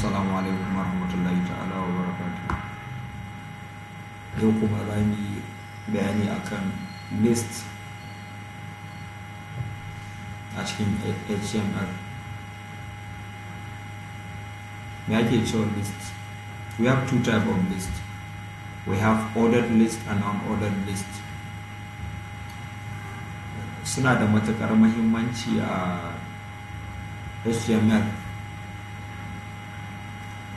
Assalamu alaikum warahmatullahi ta'ala wa barakatuh. Yau kuma za mu yi bayani akan list a cikin HTML. Me ake cewa list? We have two types of list. We have ordered list and unordered list. Suna da matuƙar muhimmanci a HTML.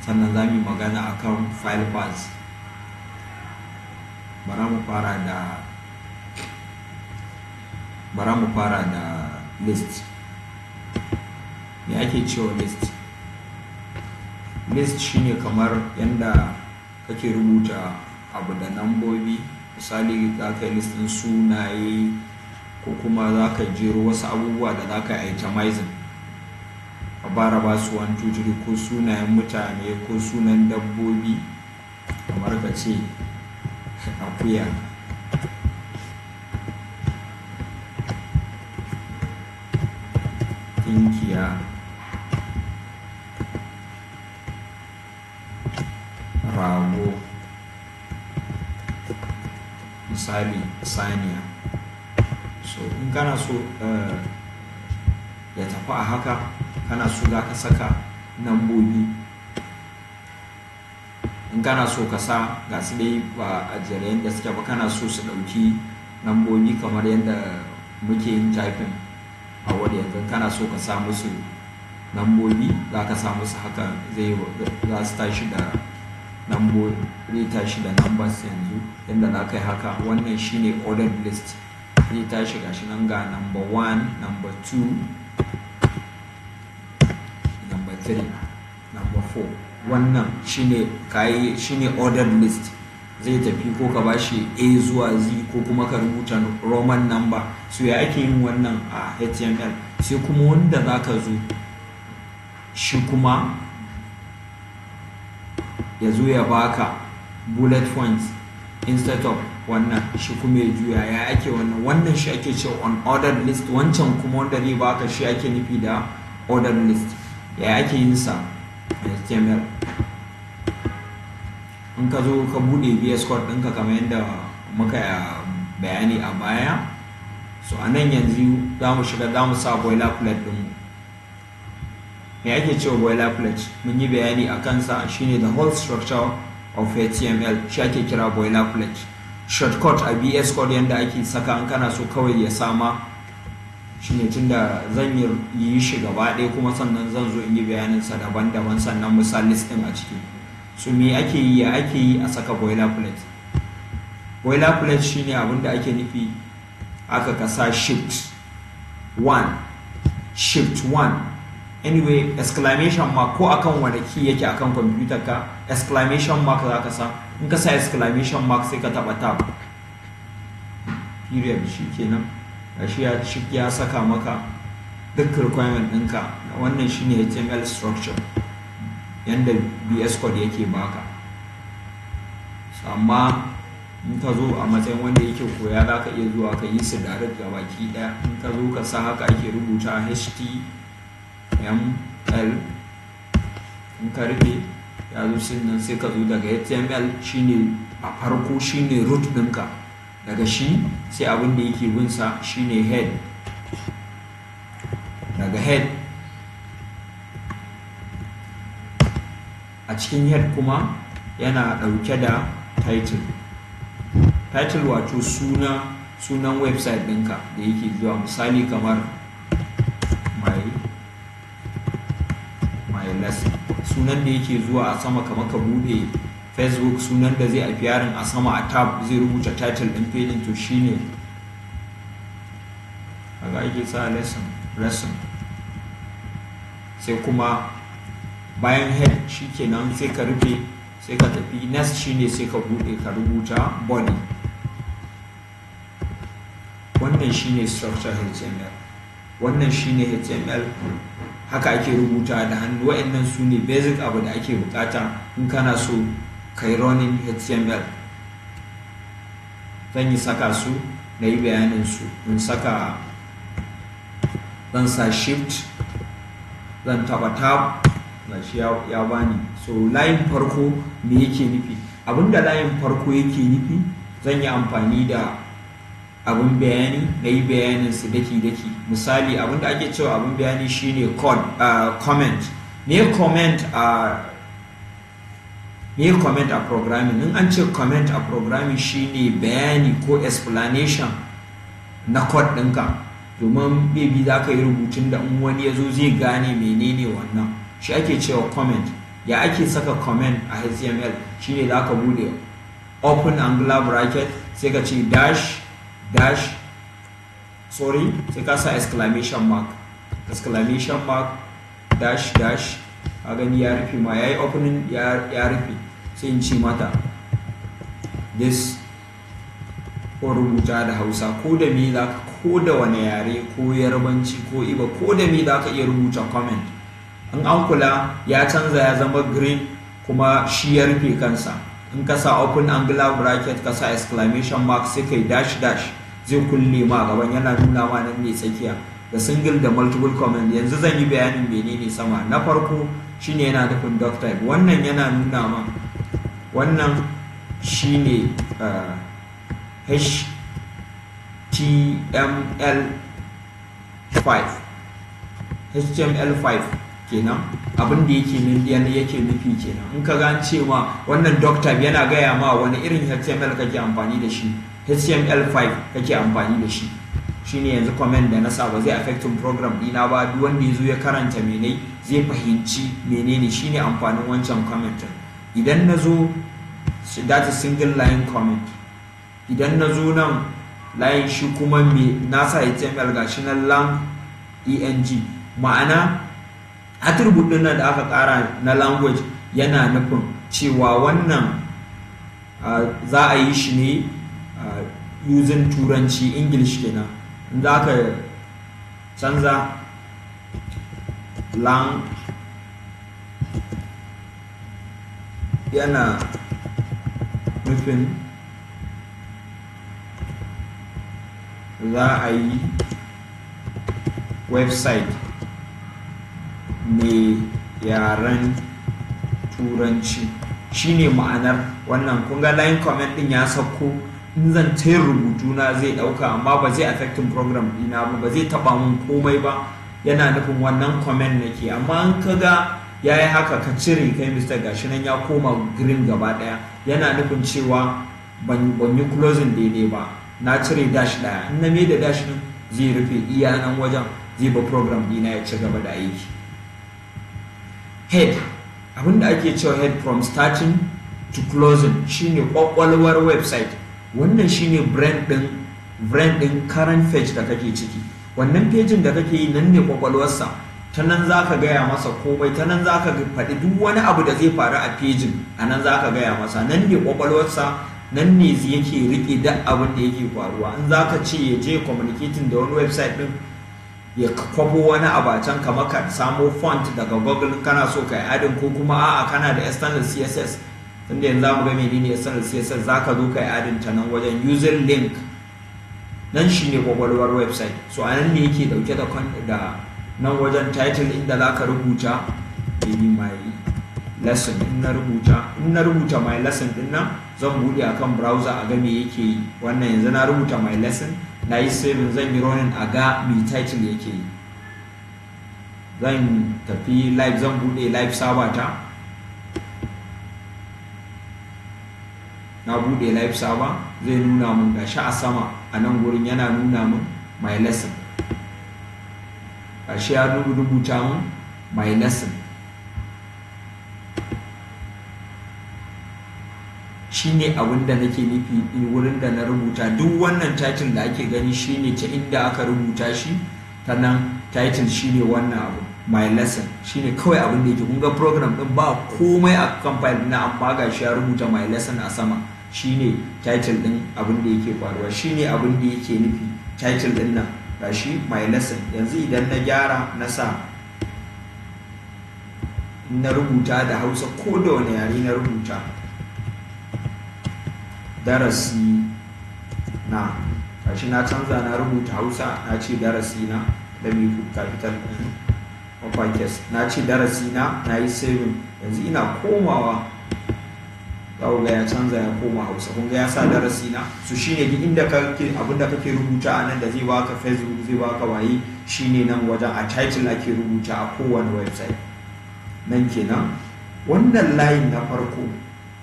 Sannan za mu yi magana akan file paths. Bara mu fara da list. Me ake cewa list? List shine kamar yanda kake rubuta abu da nambobi. Misali za ka yi list ɗin sunaye ko kuma za ka jero wasu abubuwa da za ka itemizing. A bara ba su 1 2 3 ko sunayen mutane ko sunan dabbobi, kamar ka ce akuya, tinkiya, rago, misali saniya. So in kana so ya tafi a haka, kana so za ka saka nambobi. In kana so ka sa ga su dai ba a jere yadda suke ba, kana so su ɗauki nambobi kamar yadda muke yin typing a wadda yanzu. Kana so ka sa musu nambobi, za ka sa musu haka, za su tashi da nambobi, zai tashi da numbers yanzu yadda za ka yi haka. Wannan shine ordered list. Zai tashi gashi nan ga number 1, number 2, number 3, number 4. Wannan shine ordered list. Zai tafi ko ka bashi A zuwa Z ko kuma ka rubuta Roman number. So ya ake yin wannan a HTML? Sai kuma wanda za ka zo shi kuma ya zo ya baka bullet points instead of wannan, shi kuma ya juya. Ya ake wannan shi ake cewa unordered list. Wancan kuma wanda zai baka shi ake nufi da ordered list. Ya ake yin sa HTML? In ka zo ka bude VS Code ɗinka kamar yadda muka bayani a baya, so a nan yanzu za mu sa boilerplate ɗinmu. Me ake cewa boilerplate? Mun yi bayani a kansa. Shine the whole structure of HTML, shi ake kira boilerplate. Shortcut a VS Code yadda ake saka in kana so kawai ya sama shine, tunda zan yi shi gaba ɗaya kuma sannan zan zo in yi bayaninsa daban-daban, sannan misali ɗin a ciki. So me ake yi? Ya ake yi a saka boilerplate? Boilerplate shine abin da ake nufi aka kasa shift 1, anyway exclamation mark, ko akan wani key yake akan computer ka, exclamation mark za ka sa. In ka sa exclamation mark sai ka taba tab, period, shikenan. Gashi ya saka maka duk requirement ɗinka. Wannan shine HTML structure yanda VS Code yake baka. Amma in ka zo a matsayin wanda yake koya, za ka iya zuwa ka yi su direct ga baki ɗaya. In ka zo ka sa haka ake rubuta HTML. In ka rufe ya zo sannan sai ka zo daga HTML, shine a farko, shine root ɗinka. Daga shi sai abin da yake binsa shine head. Daga head, a cikin head kuma yana ɗauke da title wato sunan website ɗinka da yake zuwa. Misali kamar my lesson, sunan da yake zuwa a sama. kamar ka bude Facebook, sunan da zai appearing a sama a tab zai rubuta title ɗin page, to shine kaga ake sa lesson. Sai kuma bayan head shikenan sai ka rufe, sai ka tafi next, shine sai ka bude ka rubuta body. Wannan shine structure HTML. Wannan shine HTML. Haka ake rubuta da hannu. Wa'annan su ne basic abu da ake bukata in kana so kai running HTML. Zan yi saka su, na yi bayanin su. Zan sa shift, zan taba tab, gashi ya bani. So layin farko me yake nufi? Abinda layin farko yake nufi, zan yi amfani da abin bayani na yi bayanin su daki-daki. Misali abinda ake cewa abin bayani shine comment. Me comment a programming? In an ce comment a programming shine bayani ko explanation na code ɗinka, domin maybe za ka yi rubutun da in wani ya zo zai gane menene wannan, shi ake cewa comment. Ya ake saka comment a HTML? shine za ka bude open angular bracket, sai ka ce sai ka sa exclamation mark dash a gani ya rufe ma, ya yi opening ya rufe, sai in ci mata this, ko rubuta da Hausa, ko da me za ka, ko da wani yare, ko yarbanci ko iba, ko da me za ka iya rubuta comment. In an kula ya canza ya zama green, kuma shi ya rufe kansa. In ka sa open angular bracket ka sa exclamation mark sai kai dash zai kulle ma gaban, yana nuna ma nan ne tsakiya, da single da multiple comment. Yanzu zan yi bayanin menene sama. Na farko shine yana nufin doc type, wannan yana nuna ma wannan shine HTML5 kenan, abin da yake nufi kenan. In ka gan cewa wannan doc type yana gaya ma wani irin HTML kake amfani da shi, HTML5 kake amfani da shi, shine yanzu comment da na sa ba zai affecting program dina ba. Duk wanda yazo ya karanta menene zai fahimci menene, shine amfanin wancan comment. Idan nazo that is single line comment, idan nazo nan line shi kuma me nasa HTML gashi nan lang eng, ma'ana attribute din nan da aka kara na language yana nufin cewa wannan za a yi shi ne using turanci, English kenan. In za ka canza lang yana nufin za a yi website mai yaren turanci, shine ma'anar wannan. Kun ga line comment din ya sauko, in zan ta rubutu na zai dauka, amma ba zai affecting program dina ba zai taba mun komai ba, yana nufin wannan comment nake. Amma in ka ga yayi haka ka cire kai Mr. gashi nan ya koma green gaba daya, yana nufin cewa ban yi closing daidai ba, na cire dash daya. In na mai da dash din zai rufe iya nan wajen, zai ba program dina ya ci gaba da aiki. Head, abinda ake cewa head from starting to closing shine kwakwalwar website. Wannan shine brand din current page da kake ciki. Wannan pejin da kake yi nan ne kwakwalwarsa, ta nan zaka gaya masa komai, ta nan zaka faɗi duk wani abu da zai faru a pejin, a nan zaka gaya masa. Nan ne kwakwalwarsa, nan ne yake rike duk abin da yake faruwa. In zaka ce ya je communicating da wani website din, ya kwafo wani abacin, kamar ka samo font daga Google kana so ka yi adin, ko kuma a'a kana da external CSS, tunda yanzu zamu ga menene external CSS, zaka zo ka yi adin ta nan wajen user link. Nan shine kwakwalwar website. So a nan ne yake dauke da nan wajen title inda zaka rubuta maybe my lesson. In na rubuta my lesson din nan, zan bude akan browser a ga me yake yi. Wannan yanzu na rubuta my lesson, na yi saving, zan yi running a ga me title yake yi. Zan tafi live, zan bude live server ta, na bude live server, zai nuna mun gashi a sama a nan gurin yana nuna mun my lesson, gashi ya rubuta mun my lesson. Shine abin da nake nufi wurin da na rubuta. Duk wannan title da ake gani shine ta inda aka rubuta shi, ta nan title shine wannan abu my lesson, shine kawai abin da yake. Kun ga program din ba komai a kan file na, amma gashi ya rubuta my lesson a sama, shine title din abin da yake faruwa, shine abin da yake nufi title din nan gashi my lesson. Yanzu idan na gyara na sa, na rubuta da Hausa ko da wani yare na rubuta, darasi na, gashi na canza, na rubuta Hausa, na ce darasi na da mai capital. Ok, uppercase, na ce darasi na yi saving, yanzu ina komawa ga ya canza ya koma Hausa, kun ga ya sa darasi na. So shine duk inda kake abinda kake rubuta a nan da zai baka Facebook zai baka waye, shine nan wajen a title ake rubuta a kowane website nan kenan. Wannan layin na farko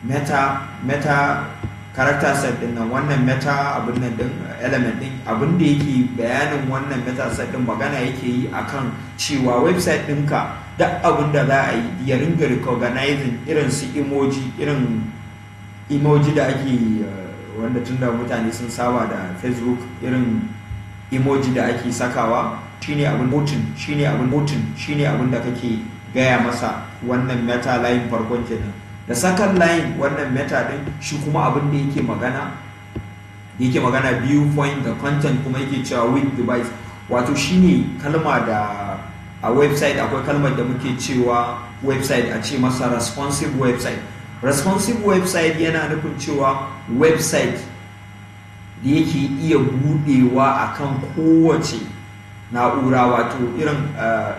meta character set din nan, wannan meta abin nan din element din, abin da yake bayanin wannan meta set din magana yake yi akan cewa website ɗinka duk abin da za a yi ya ringa recognizing irin su emoji da ake wanda tunda mutane sun saba da Facebook, irin emoji da ake sakawa shine abin da kake gaya masa. Wannan meta line farkon kenan. Da second line wannan meta din shi kuma abin da yake magana viewpoint da content kuma yake cewa with device, wato shine kalma da a website akwai kalmar da muke cewa website a ce masa responsive website. Responsive website yana nufin cewa website da yake iya budewa akan kowace na'ura, wato irin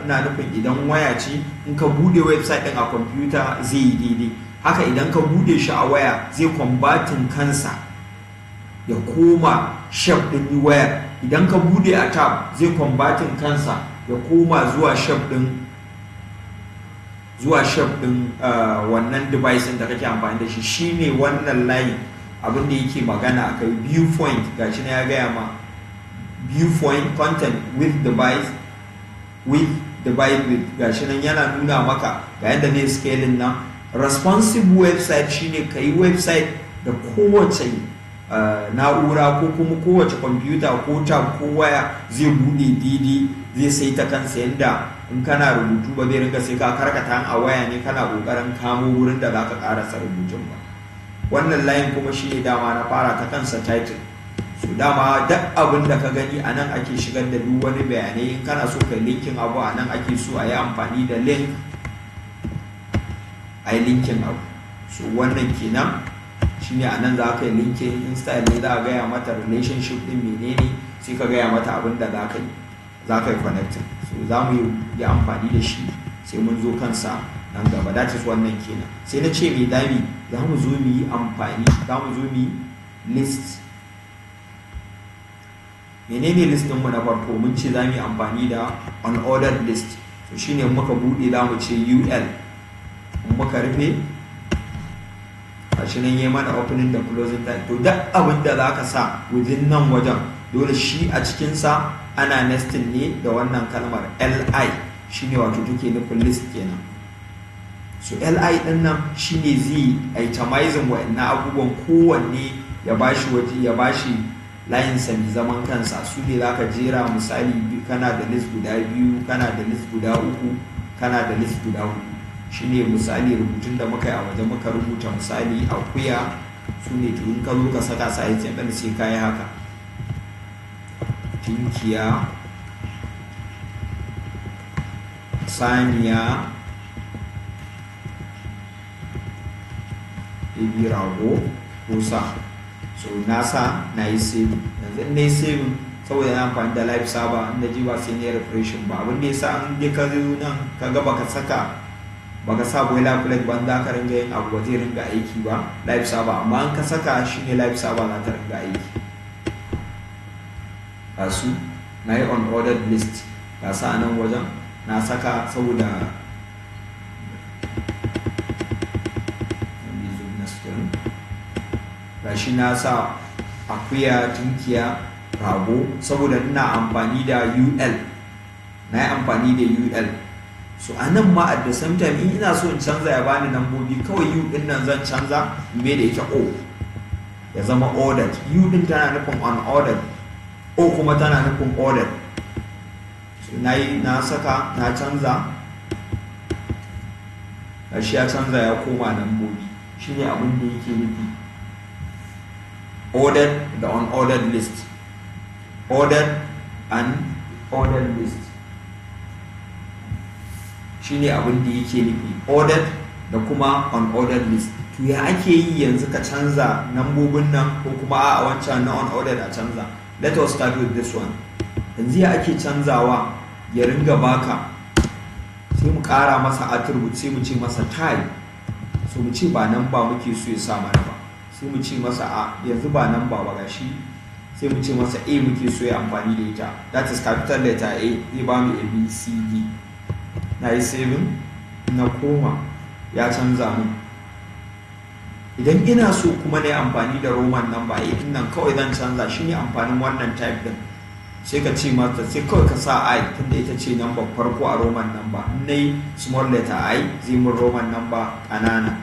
ina nufin idan waya ce in ka bude website din a kwamfuta zai yi daidai, haka idan ka bude shi a waya zai kwambatin kansa ya koma shape din wayar. Idan ka bude a tab zai kwambatin kansa ya koma zuwa shape din wannan device da kake amfani da shi. Shine wannan line abin da yake magana akai. Viewpoint gashi na ya gaya ma viewpoint content with device with gashi nan yana nuna maka ga yadda ne scaling nan. Responsive website shine kai website da kowace na'ura ko kuma kowace kwamfuta ko tab ko waya zai bude daidai, zai saita kansa yanda in kana rubutu ba zai ringa sai ka karkata a waya ne kana kokarin kamo wurin da zaka karasa rubutun ba. Wannan line kuma shine dama na fara ta kansa title. So dama duk abin da ka gani a nan ake shigar da duk wani bayanai. In kana so ka linkin abu a nan ake so a yi amfani da link a yi linkin abu. So wannan kenan shine a nan za ka yi linkin. In style ne za a gaya mata relationship din menene, sai ka gaya mata abin da za ka yi connecting. So za mu yi amfani da shi sai mun zo kansa nan gaba. That is wannan kenan. Sai na ce mai dami za mu zo mu yi list. Menene list ɗinmu na farko? Mun ce za mu yi amfani da unordered list. So shine muka buɗe za mu ce ul, muka rufe gashi nan yi mana opening da closing time. To duk abin da za ka sa within nan wajen dole shi a cikinsa ana nesting ne da wannan kalmar li, shine wato take nufin list kenan. So li din nan shine zai itemizing wa'annan abubuwan, kowanne ya bashi waje, ya bashi layinsa mai zaman kansa. Su ne za ka jera, misali kana da list guda 2, kana da list guda 3, kana da list guda 4. Shine misali rubutun da muka yi a waje, muka rubuta misali akuya, su ne to in ka zo ka saka sa yi ɗan sai ka yi haka. Tinkiya, saniya, baby rago ko sa. So nasa na yi saving. Yanzu na yi saving saboda na amfani da live server, inda ji ba sai ne refreshing ba. Abin da ya sa an dai ka zo nan ka ga baka sa boilerplate ban za ka ringa yin abu ba zai ringa aiki ba live server, amma an ka saka shi ne live server za ta ringa aiki. Su na yi unordered list ga sa nan wajen na saka saboda gashi na sa akuya, tinkiya, rago saboda ina amfani da ul, na yi amfani da ul. So a nan ma at the same time in ina so in canza ya bani nambobi, kawai u din nan zan canza me da yake o ya zama ordered. U din tana nufin unordered, o kuma tana nufin ordered. So na saka na canza, gashi ya canza ya koma nambobi. Shine abin da yake nufi ordered da unordered list. Ordered and ordered list shine abin da yake nufi, ordered da kuma unordered list. To ya ake yi yanzu ka canza nambobin nan ko kuma a wancan na unordered a canza? Let us start with this one. Yanzu ya ake canzawa ya ringa baka sai mu ƙara masa attribute, sai mu ce masa type. So mu ce ba number muke so ya sa mana ba, sai mu ce masa a yanzu ba number ba gashi, sai mu ce masa a muke so ya amfani da ita, that is capital letter A, zai ba mu ABCD. Na yi saving, na koma ya canza mu. Idan ina so kuma na yi amfani da roman number A din nan, kawai zan canza shi ne amfanin wannan type din. Sai ka ce mata, sai kawai ka sa I tunda ita ce number farko a roman number. In na yi small letter I zai mun roman number ƙanana.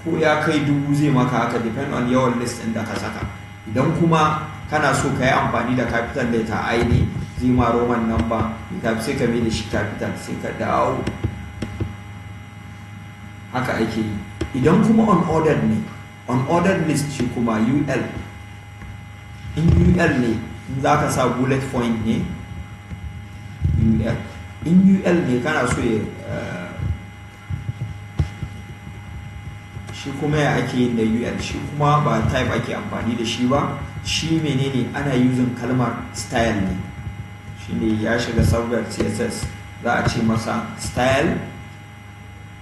Ko ya kai 1000 zai maka haka, depend on yawan list ɗin da ka saka. Idan kuma kana so ka yi amfani da capital letter I ne, zai ma roman number, sai ka mai da shi capital, sai ka dawo. Haka ake yi. Idan kuma unordered ne, unordered list shi kuma UL. In UL ne, in za ka sa bullet point ne, UL. In UL ne kana so ya shi kuma ya ake yin da UL, shi kuma ba type ake amfani da shi ba, shi menene ana using kalmar style ne. Shi ne ya shiga sabuwar CSS, za a ce masa style,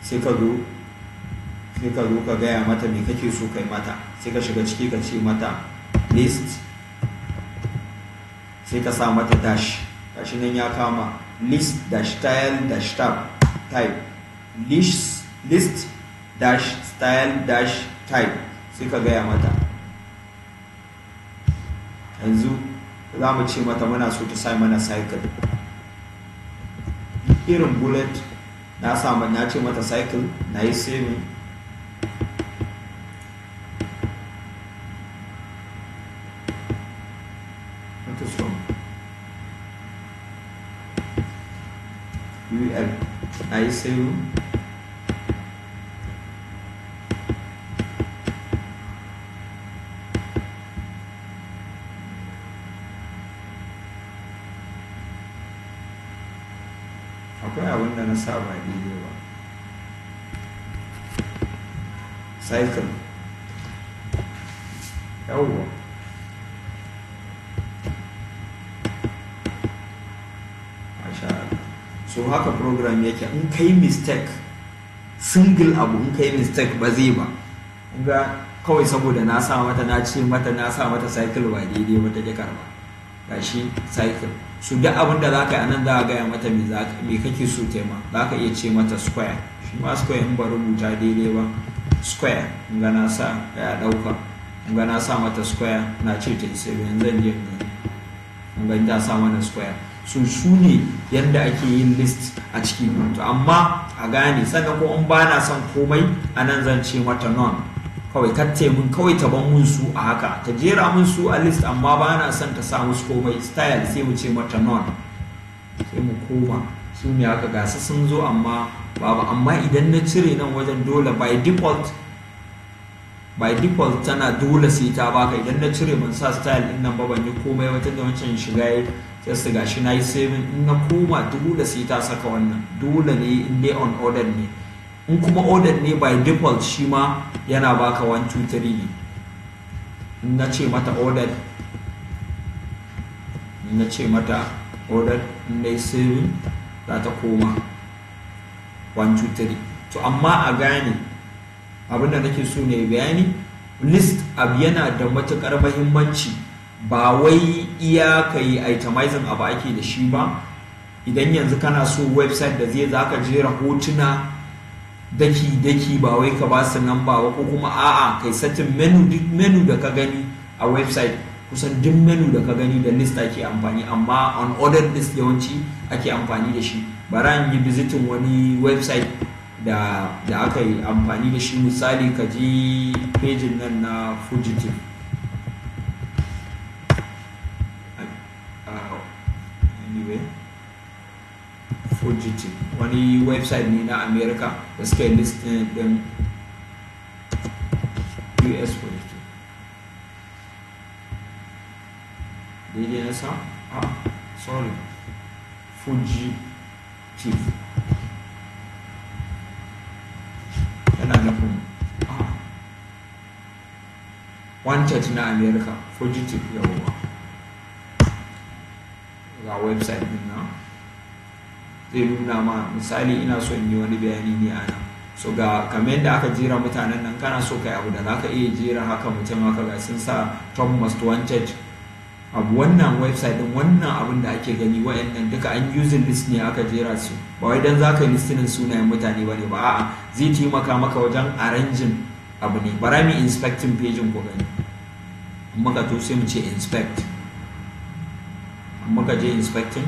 sai ka zo ka gaya mata me kake so kai mata, sai ka shiga ciki ka ce mata list, sai ka sa mata dash, gashi nan ya kama list dash style dash tab type, list dash style dash type, sai ka gaya mata. Yanzu za mu ce mata muna so ta sa mana cycle, irin bullet na ce mata cycle, na yi saving. UL, na yi saving. Akwai abin da na sa ba daidai ba. Cycle, yawwa. So haka program yake, in kai mistake, single abu in kai mistake ba zai ba. Ga kawai saboda na sa mata, na ce mata na sa mata cycle ba daidai ba, ta ji karba. Gashi cycle. So duk abin da za ka yi anan za a gaya mata me kake so tema. Za ka iya ce mata square. Shi ma square in ba rubuta daidai ba. Square, in ga na sa ya dauka. In ga na sa mata square, na ce ta yi sai yanzu zan je in ga ta sa mana square. So su ne yadda ake yin list a ciki. To amma a gane, sannan ko in ba na son komai a nan zan ce mata none. Kawai katte mun, kawai ta ban mun su a haka, ta jera mun su a list, amma ba na son ta sa musu komai. Style sai mu ce mata none, sai mu koma. Su ne haka gasa sun zo amma babu. Amma idan na cire nan wajen dole by default tana dole sai ta baka. Idan na cire ban sa style din nan ba, ban yi komai wata da wancan shiga sai su gashi na yi saving. In na koma dole sai ta saka wannan, dole ne in dai on order ne. In kuma order ne by default, shi ma yana baka 1 2 3 ne. In na ce mata order, in na yi saving, za ta koma 1 2 3. To amma a gane abinda nake so ne bayani, list abu yana da matukar mahimmanci. Ba wai iya ka yi itemizing abu ake da shi ba. Idan yanzu kana so website da za ka jera hotuna daki-daki, ba wai ka ba su namba ba, ko kuma a'a kai satin menu, duk menu da ka gani a website, kusan duk menu da ka gani da list ake amfani, amma on ordered list yawanci ake amfani da shi. Bara in yi visiting wani website da aka yi amfani da shi. Misali ka je pejin nan na Fugitive, Fugitive wani website ne na America da suka yi list din US Fugitive. Daidai na sa? Sorry, Fugitive yana nufin wanted na America. Fugitive, yawwa ga website din na zai nuna ma misali ina so in yi wani bayani ne a nan. So ga kamar yadda aka jera mutanen nan, kana so kai abu da za ka iya jera haka mutum haka ga sun sa top most wanted abu. Wannan website din wannan abin da ake gani wayannan duka an using list ne aka jera su, ba wai dan za ka yi listinin sunayen mutane ba ne ba, a'a zai taimaka maka wajen arranging abu ne. Bara mu inspecting page ko gani, muka to sai mu ce inspect, muka je inspecting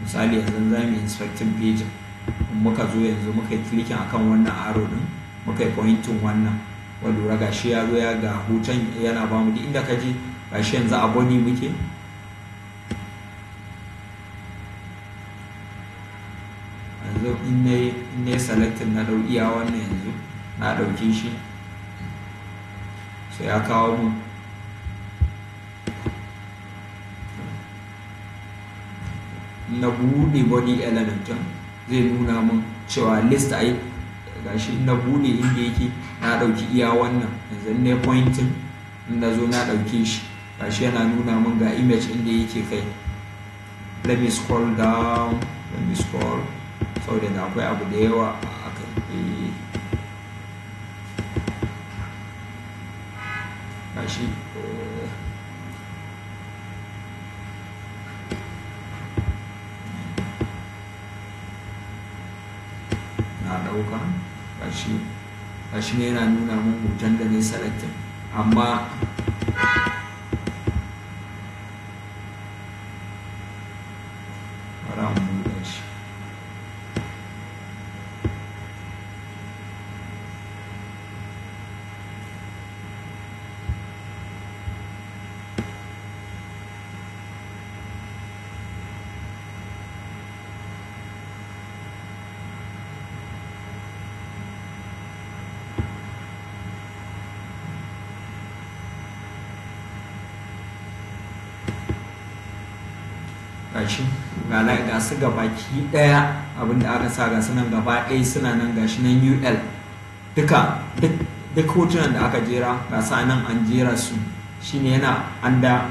misali yanzu za mu inspecting page, muka zo yanzu muka yi clicking akan wannan arrow din, muka yi pointing wannan, wa lura gashi ya zo ya ga hoton yana ba mu duk inda ka je gashi yanzu a body muke. Yanzu in ne selecting na dau iya wannan yanzu na dauke shi, sai ya kawo mu na bude body element din, zai nuna mun cewa list ai gashi na bude inda yake na dauki iya wannan. Yanzu ne pointing inda zo na dauke shi gashi yana nuna mun ga image inda yake kai. Let me scroll down, let me scroll saboda da akwai abu da yawa a kai. Gashi na dauka gashi ne yana nuna mun hoton da ne selecting, amma bara mu buɗe shi. Gashi ga su gabaki daya abinda aka sa ga sunan gaba ɗaya suna nan, gashi nan UL duk hotunan da aka jera ga sa nan an jera su, shine yana anda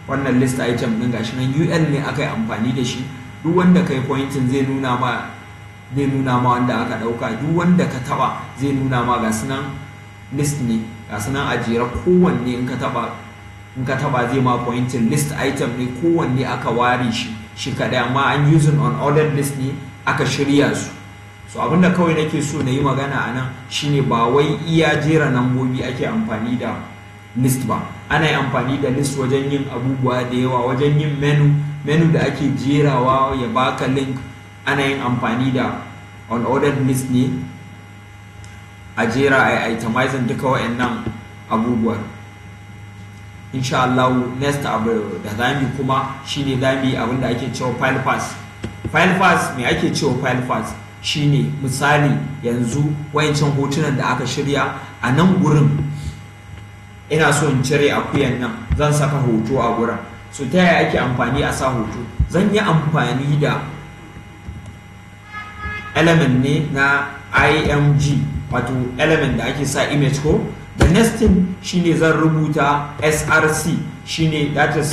wannan list item din. Gashi nan UL ne aka yi amfani da shi, duk wanda kai pointing zai nuna ma wanda aka dauka, duk wanda ka taba zai nuna ma ga sunan list ne, ga sunan a jera kowanne in ka taba zai ma pointing list item ne, kowanne aka ware shi kadai, amma an using on ordered list ne aka shirya su. So abinda kawai nake so na yi magana a nan shine ba wai iya jera nambobi ake amfani da list ba, ana yi amfani da list wajen yin abubuwa da yawa, wajen yin menu da ake jerawa ya baka link, ana yin amfani da unordered list ne a jera a itemizing duka wa'annan abubuwan. Insha Allah next abu da zamu kuma shine zamu yi abin da ake cewa file pass. File pass me ake cewa file pass shine misali yanzu wayancan hotunan da aka shirya a nan gurin, ina so in cire akuyan nan, zan saka hoto a gurin. So ta yaya ake amfani a sa hoto? Zan yi amfani da element ne na img, wato element da ake sa image ko. The next thing shine zan rubuta src, shine that is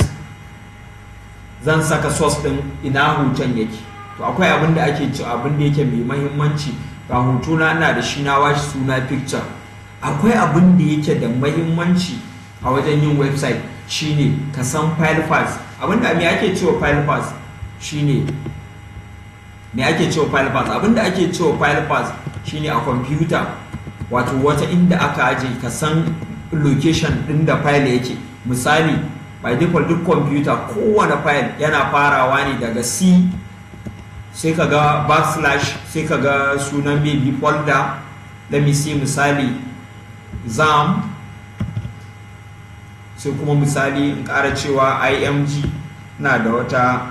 zan saka source din ina hoton yake. To akwai abin da ake ci, abin da yake mai mahimmanci, ga hoto na ina da shi na washi suna picture. Akwai abin da yake da mahimmanci a wajen yin website shine ka san file path. Abin da me ake cewa file path shine me ake cewa file path? Abin da ake cewa file path shine a computer, wato wata inda aka aje ka san location din da file yake. Misali by default duk computer kowane file yana farawa ne daga C, sai ka ga backslash, sai ka ga sunan maybe folder. Let me see, misali zam, sai kuma misali in ƙara cewa img na da wata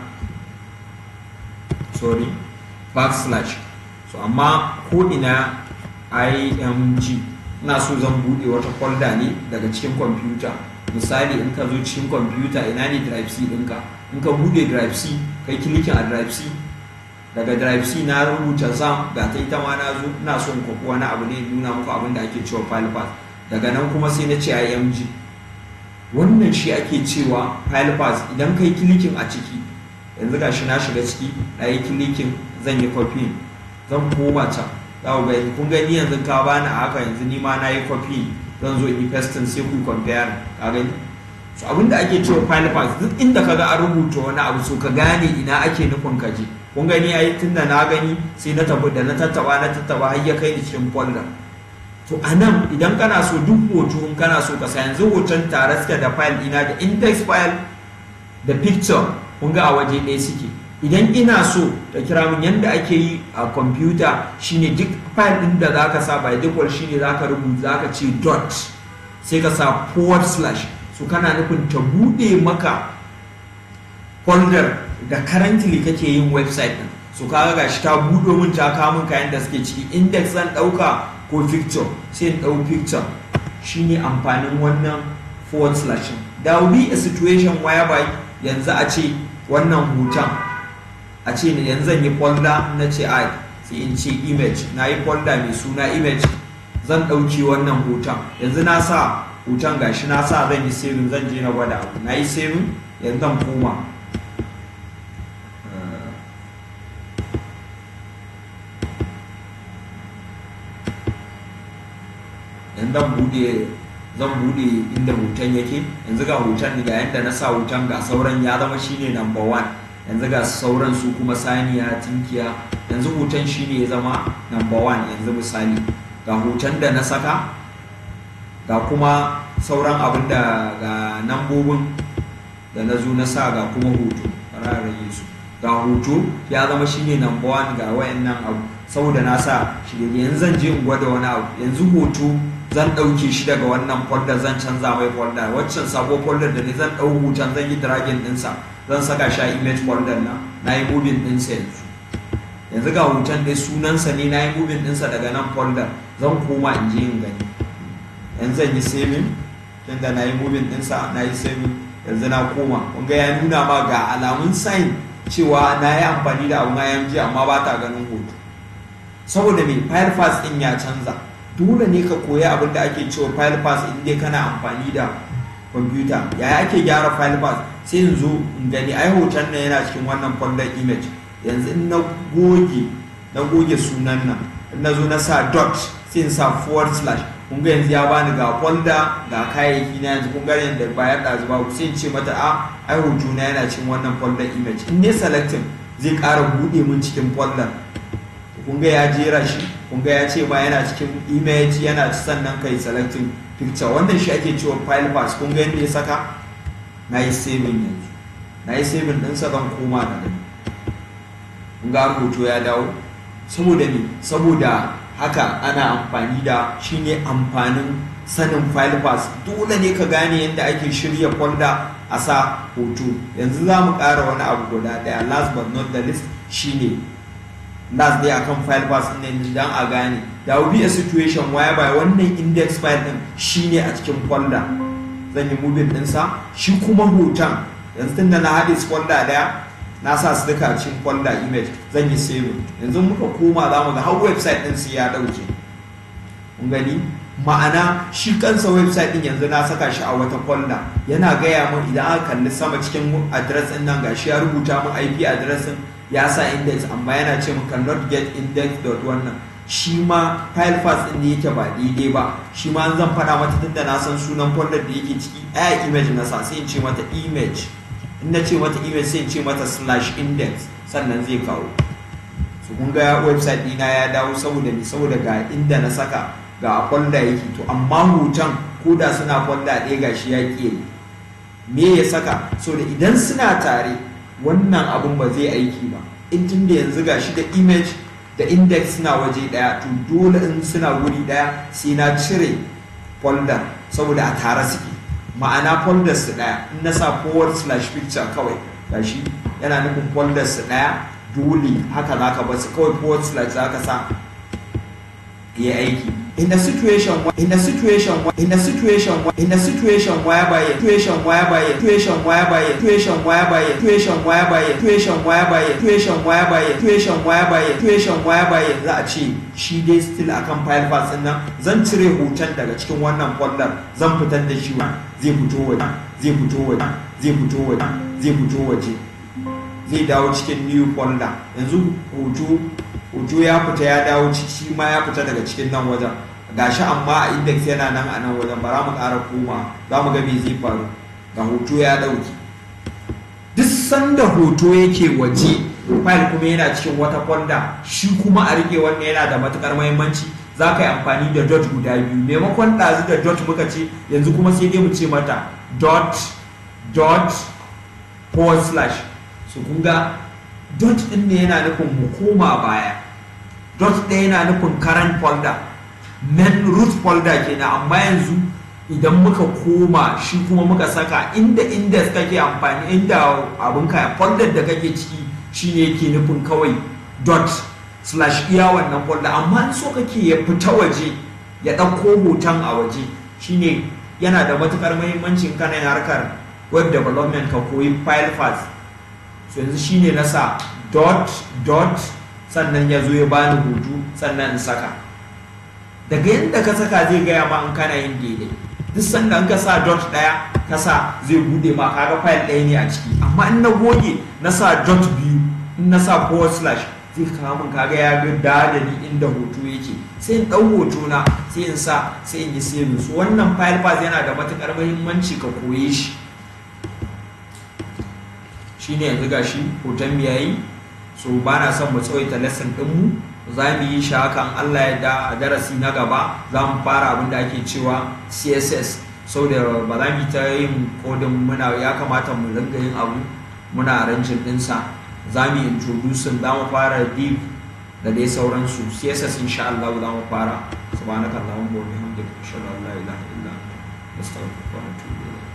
backslash. So amma ko ina img na so zan bude wata folder ne daga cikin computer. Misali in ka zo cikin computer ina ne drive C ɗinka, in ka bude drive C kai clicking a drive C, daga drive C na rubuta zam, ga ta ita ma na zo ina so in kwafi wani abu ne nuna muku abin da ake cewa file path. Daga nan kuma sai na ce img, wannan shi ake cewa file path. Idan kai clicking a ciki yanzu gashi na shiga ciki na yi clicking zan yi copy, zan koma can za ku gani kun gani yanzu ka bani a haka yanzu ni ma na yi copy zan zo in yi pasting sai ku compare ka gani. So abinda ake cewa file path duk inda kaga an rubuta wani abu so ka gane ina ake nufin ka je. Kun gani yayi tunda na gani sai na tafi da na tattaba har ya kai ni cikin folder. To anan idan kana so duk hoto in kana so ka sa yanzu hoton tare suke da file ina da index file da picture kun ga a waje ɗaya suke. Idan ina so ka kira min yanda ake yi a computer shine duk file ɗin da zaka sa by default shine zaka rubuta zaka ce dot sai ka sa /. So kana nufin ta bude maka folder da currently kake yin website din. So kaga gashi ta budo min ta kawo min kayan da suke ciki index zan dauka ko picture sai in dau picture shine amfanin wannan /. There will be a situation whereby yanzu a ce wannan hoton a ce ne yanzu zan yi folder na ce ai sai in ce image na yi folder mai suna image zan dauki wannan hoton yanzu na sa hoton gashi na sa zan yi saving zan je na gwada abu na yi saving yanzu zan koma yanzu zan bude inda hoton yake yanzu ga hoton ga yanda na sa hoton ga sauran ya zama shine number 1 yanzu ga sauran su kuma saniya tinkiya yanzu hoton shine ya zama number 1 yanzu misali ga hoton da na saka ga kuma sauran abin da ga nambobin da na zo na sa ga kuma hoto rarraye su ga hoto ya zama shine number 1 ga wayannan abu saboda na sa shi yanzu zan je in gwada wani abu yanzu hoto zan ɗauke shi daga wannan folder zan canza mai folder waccan sabo folder da ne zan ɗau hoton zan yi dragging ɗinsa zan saka shi a image folder na yi moving ɗinsa yanzu ga hoton dai sunansa ne na yi moving ɗinsa daga nan folder zan koma in je in gani yanzu zan yi saving tunda na yi moving ɗinsa na yi saving yanzu na koma kunga ya nuna ma ga alamun sign cewa na yi amfani da abun IMG amma ba ta ganin hoto saboda me file path ɗin ya canza. Dole ne ka koya abin da ake cewa file path in dai kana amfani da kwamfuta. Yaya ake gyara file path? Sai in zo in gani ai hoton nan yana cikin wannan folder image yanzu in na goge sunan nan in na zo na sa dot sai in sa /. kun ga yanzu ya bani ga folder ga kayayyaki na yanzu kun ga yanda bayar da zuba sai in ce mata ai hoto na yana cikin wannan folder image in ne selecting zai ƙara buɗe min cikin folder. Kun ga ya jera shi kun ga ya ce ba yana cikin image yana sannan kai selecting picture wannan shi ake cewa file path. Kun ga yadda ya saka na yi saving yanzu na yi saving ɗinsa zan koma da gani kun ga hoto ya dawo saboda ne saboda haka ana amfani da shi ne amfanin sanin file path. Dole ne ka gane yadda ake shirya folder a sa hoto. Yanzu za mu ƙara wani abu guda ɗaya last but not the least shine last day akan file path ɗin dan a gane there will be a situation whereby wannan index file ɗin shine a cikin folder zan yi moving ɗinsa shi kuma hoton yanzu tunda na haɗe folder ɗaya na sa su duka cikin folder image zan yi saving yanzu muka koma za mu ga har website ɗin su ya ɗauke kun gani ma'ana shi kansa website ɗin yanzu na saka shi a wata folder yana gaya min idan aka kalli sama cikin address ɗin nan gashi ya rubuta min IP address ɗin ya sa index amma yana ce mu cannot get index.wannan shi ma file path din ne yake ba daidai ba shi ma zan faɗa mata tunda na san sunan folder da yake ciki image na sa sai in ce mata image in na ce mata image sai in ce mata /index sannan zai kawo. So kun ga website dina ya dawo saboda ga inda na saka ga folder yake to amma hoton ko da suna folder ɗaya gashi ya ƙi me ya saka so da idan suna tare wannan abun ba zai aiki ba in tunda yanzu gashi da image da index suna waje daya to dole in suna wuri daya sai na cire folder saboda a tare suke ma'ana folder su daya in na sa /picture kawai gashi yana nufin folder su daya dole haka zaka bar su kawai / zaka sa ya aiki. In a situation whereby za a ce shi dai still akan file path din nan zan cire hoton daga cikin wannan folder zan fitar da shi zai fito waje zai dawo cikin new folder. Yanzu hoto ya fita ya dawo ciki ma ya fita daga cikin nan wajen gashi, amma a index yana nan a nan wajen. Bara mu ƙara koma za mu ga me zai faru. Ga hoto ya ɗauki. Duk sanda hoto yake waje file kuma yana cikin wata folder, shi kuma a rike wannan yana da matukar muhimmanci. Za ka yi amfani da dot guda biyu maimakon ɗazu da dot muka ce, yanzu kuma sai dai mu ce mata dot /. So kun ga dot ɗin ne yana nufin mu koma baya, dot ɗaya yana nufin current folder, main root folder kenan. Amma yanzu idan muka koma shi kuma muka saka inda index kake amfani, inda abinka folder da kake ciki shine yake nufin kawai dot / iya wannan folder. Amma in so kake ya fita waje ya ɗauko hoton a waje, shine yana da matukar muhimmancin kana yin harkar web development ka koyi file path. So yanzu shine na sa dot sannan ya zo ya bani hoto sannan in saka. Daga yadda ka saka zai gaya ma in kana yin daidai. Duk sannan ka sa dot ɗaya ka sa zai bude ma, kaga file ɗaya ne a ciki. Amma in na goge na sa dot biyu, in na sa /, zai kawo min, kaga ya ga da ni inda hoto yake. Sai in ɗau hoto na sai in sa, sai in yi saving. So wannan file path yana da matukar muhimmanci ka koye shi. Shine yanzu gashi hoton mu yayi. So ba na son mu tsawaita lesson ɗinmu, za mu yi shi hakan Allah ya da. A darasi na gaba za mu fara abin da ake cewa CSS. Sau da ba za mu ta yin kodin, ya kamata mu ringa yin abu muna arranging ɗinsa. Za mu introducing, za mu fara div da dai sauransu. CSS insha Allah za mu fara. Subhanakallahumma wa bihamdika ashhadu an la ilaha illa anta astaghfiruka wa atubu ilayk.